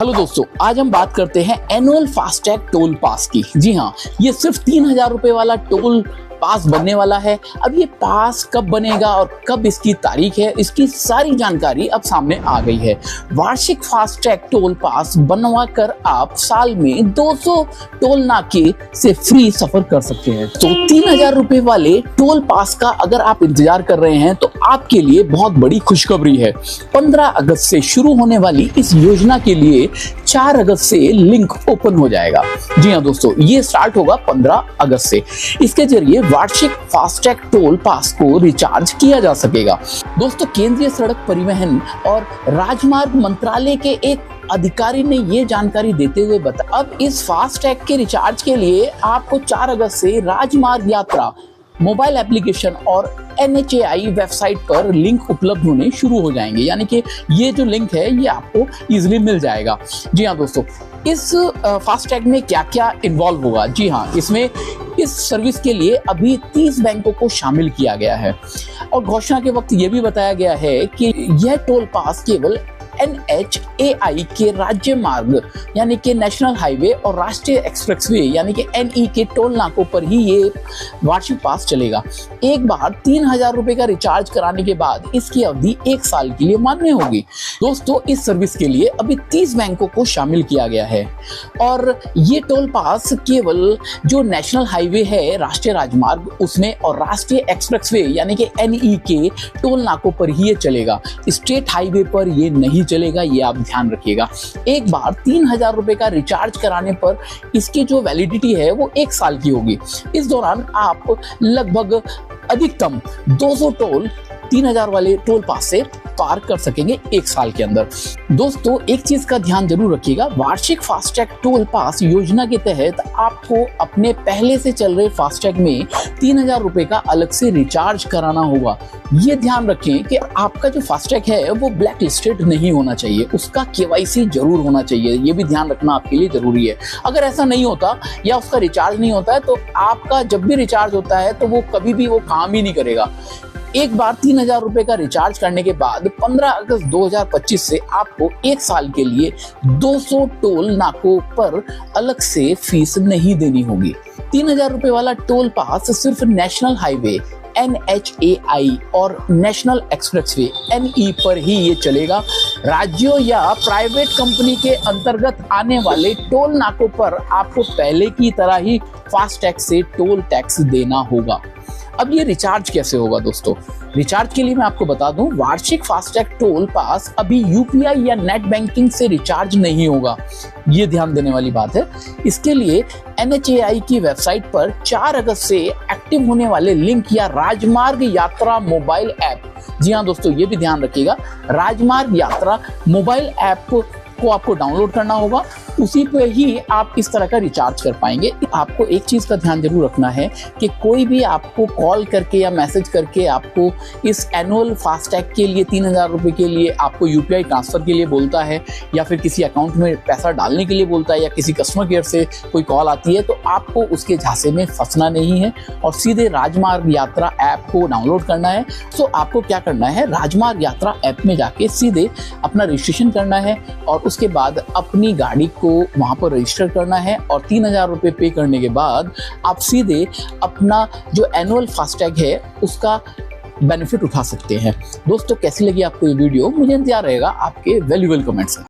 Hello दोस्तों, आज हम बात करते हैं एनुअल फास्टैग टोल पास की। जी हाँ, ये सिर्फ 3,000 रुपए वाला टोल पास बनने वाला है। अब ये पास कब बनेगा और कब इसकी तारीख है, इसकी सारी जानकारी अब सामने आ गई है। वार्षिक फास्टैग टोल पास बनवा कर आप साल में 200 टोल नाके से फ्री सफर कर सकते हैं। तो 3,000 रुपए वाले टोल पास का अगर आप इंतजार कर रहे हैं तो आपके लिए बहुत बड़ी खुशखबरी है। 15 अगस्त से शुरू होने वाली इस योजना के लिए 4 अगस्त से लिंक ओपन हो जाएगा। जी हाँ दोस्तों, ये स्टार्ट होगा 15 अगस्त से। इसके जरिए वार्षिक फास्टैग टोल पास को रिचार्ज किया जा सकेगा। दोस्तों, केंद्रीय सड़क परिवहन और राजमार्ग मंत्रालय के एक अधिकारी ने ये जानकारी देते हुए बताया, अब इस फास्टैग के रिचार्ज के लिए आपको 4 अगस्त से राजमार्ग यात्रा मोबाइल एप्लीकेशन और NHAI वेबसाइट पर लिंक उपलब्ध होने शुरू हो जाएंगे। यानी कि ये जो लिंक है ये आपको इजीली मिल जाएगा। जी हाँ दोस्तों, इस फास्टैग में क्या क्या इन्वॉल्व होगा? जी हाँ, इसमें इस सर्विस के लिए अभी 30 बैंकों को शामिल किया गया है और घोषणा के वक्त ये भी बताया गया है कि यह टोल पास केवल NHAI के राज्य मार्ग यानी कि नेशनल हाईवे और राष्ट्रीय एक्सप्रेसवे यानी कि NE के टोल नाकों पर ही ये वार्षिक पास चलेगा। एक बार 3,000 रुपए का रिचार्ज कराने के बाद इसकी अवधि 1 साल के लिए मान्य होगी। दोस्तों, इस सर्विस के लिए अभी 30 बैंकों को शामिल किया गया है और ये टोल पास केवल जो नेशनल हाईवे है, राष्ट्रीय राजमार्ग उसमें और राष्ट्रीय एक्सप्रेसवे यानी कि NE के टोल नाकों पर ही ये चलेगा। स्टेट हाईवे पर ये नहीं चलेगा, ये आप ध्यान रखिएगा। एक बार 3,000 रुपए का रिचार्ज कराने पर इसकी जो वैलिडिटी है वो 1 साल की होगी। इस दौरान आप लगभग अधिकतम 200 टोल 3,000 वाले टोल पास से पार कर सकेंगे 1 साल के अंदर। दोस्तों, एक चीज का ध्यान जरूर रखिएगा, वार्षिक फास्टैग टोल पास योजना के तहत आपको अपने पहले से चल रहे फास्टैग में 3,000 रुपए का अलग से रिचार्ज कराना होगा। ये ध्यान रखें कि आपका जो फास्टैग है वो ब्लैक लिस्टेड नहीं होना चाहिए, उसका KYC जरूर होना चाहिए। ये भी ध्यान रखना आपके लिए जरूरी है। अगर ऐसा नहीं होता या उसका रिचार्ज नहीं होता है तो आपका जब भी रिचार्ज होता है तो वो कभी भी वो काम ही नहीं करेगा। एक बार 3,000 रुपए का रिचार्ज करने के बाद 15 अगस्त 2025 से आपको 1 साल के लिए 200 टोल नाकों पर अलग से फीस नहीं देनी होगी। 3,000 रुपए वाला टोल पास सिर्फ नेशनल हाईवे NHAI और नेशनल एक्सप्रेसवे NE पर ही ये चलेगा। राज्यों या प्राइवेट कंपनी के अंतर्गत आने वाले टोल नाकों पर आपको पहले की तरह ही फास्टैग से टोल टैक्स देना होगा। अब ये रिचार्ज कैसे होगा? दोस्तों, रिचार्ज के लिए मैं आपको बता दूं, वार्षिक फास्टैग टोल पास अभी UPI या नेट बैंकिंग से रिचार्ज नहीं होगा। ये ध्यान देने वाली बात है। इसके लिए NHAI की वेबसाइट पर 4 अगस्त से एक्टिव होने वाले लिंक या राजमार्ग यात्रा मोबाइल ऐप, जी हाँ दोस्तों, ये भी ध्यान रखिएगा, राजमार्ग यात्रा मोबाइल ऐप को आपको डाउनलोड करना होगा। उसी पे ही आप इस तरह का रिचार्ज कर पाएंगे। आपको एक चीज का ध्यान जरूर रखना है कि कोई भी आपको कॉल करके या मैसेज करके आपको इस एनुअल फास्टैग के लिए 3,000 रुपए के लिए आपको UPI ट्रांसफर के लिए बोलता है या फिर किसी अकाउंट में पैसा डालने के लिए बोलता है या किसी कस्टमर केयर से कोई कॉल आती है, तो आपको उसके झांसे में फंसना नहीं है और सीधे राजमार्ग यात्रा ऐप को डाउनलोड करना है। तो आपको क्या करना है, राजमार्ग यात्रा ऐप में जाके सीधे अपना रजिस्ट्रेशन करना है और उसके बाद अपनी गाड़ी को वहां पर रजिस्टर करना है और 3,000 रुपए पे करने के बाद आप सीधे अपना जो एनुअल फास्टैग है उसका बेनिफिट उठा सकते हैं। दोस्तों, कैसी लगी आपको ये वीडियो? मुझे इंतजार रहेगा आपके वैल्यूएबल कमेंट्स में।